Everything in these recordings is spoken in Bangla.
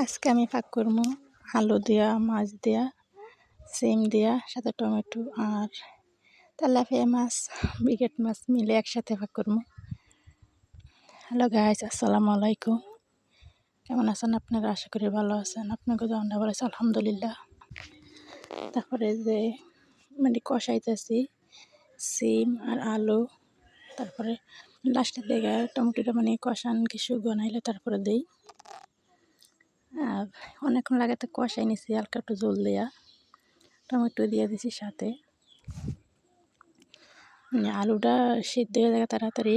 আজকে আমি পাক করব আলু দিয়া, মাছ দিয়া, সিম দিয়া, সাথে টমেটো আর তেলাপিয়া মাছ, ব্রিগেড মাছ মিলে একসাথে পাক করব। হ্যালো গাইস, আসসালামু আলাইকুম। কেমন আছেন আপনারা? আশা করি ভালো আছেন। আপনাকে তো আমরা বলেছি আলহামদুলিল্লাহ। তারপরে যে কষাইতেছি সিম আর আলু, তারপরে লাস্টের দিকে টমেটোটা কষান কিছু গনাইলে তারপরে দিই। আর অনেকক্ষণ লাগে তো কষাই নিছি, হালকা একটু জল দেওয়া, টমেটো দিয়ে দিছি সাথে। আলুটা সিদ্ধ হয়ে যায় তাড়াতাড়ি,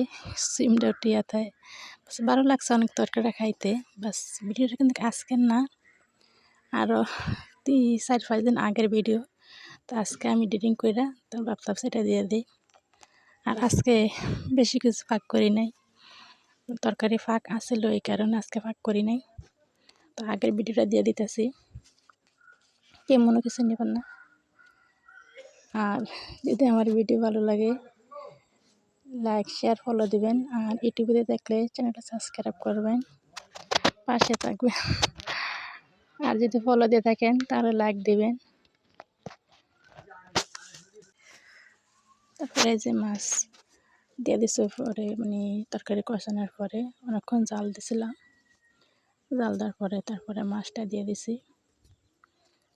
সিমটা টিয়াতে ভালো লাগছে অনেক তরকারিটা খাইতে। বাস ভিডিওটা কিন্তু আজকের না, আরও 4-5 দিন আগের ভিডিও। তো আজকে আমি এডিটিং করে তো ভাবলাম সেটা দিয়ে দিই। আর আজকে বেশি কিছু ফাঁক করি নাই, তরকারি ফাঁক আসছিল এই কারণে আজকে ফাঁক করি নাই। তো আগের ভিডিওটা দিয়ে দিতেছি, কেমনও কিছু নেবেন না। আর যদি আমার ভিডিও ভালো লাগে লাইক শেয়ার ফলো দিবেন, আর ইউটিউবে দেখলে চ্যানেলটা সাবস্ক্রাইব করবেন, পাশে থাকবেন। আর যদি ফলো দিয়ে থাকেন তাহলে লাইক দিবেন। তারপরে যে মাছ দিয়ে দিছে পরে তরকারি কষানোর পরে অনেকক্ষণ জাল দিছিলাম, জাল দেওয়ার পরে তারপরে মাছটা দিয়ে দিছি।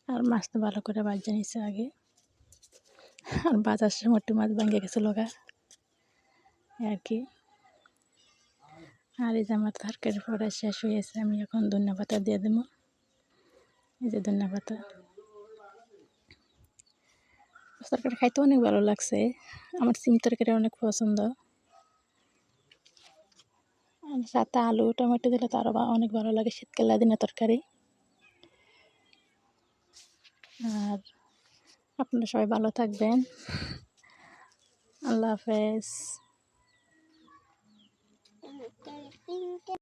আর মাছটা ভালো করে ভাজা নিছে আগে, আর বাজার সময় একটু মাছ ভেঙে গেছিলো আর কি। আর এই যে আমার তরকারি পরে শেষ হয়েছে, আমি এখন ধনিয়া পাতা দিয়ে দেবো। এই যে ধনিয়া পাতা, তরকারি খাইতে অনেক ভালো লাগছে। আমার সিম তরকারি অনেক পছন্দ, আর সাথে আলু টমেটো দিলে তো আরও অনেক ভালো লাগে শীতকালের দিনে তরকারি। আর আপনারা সবাই ভালো থাকবেন, আল্লাহ হাফেজ।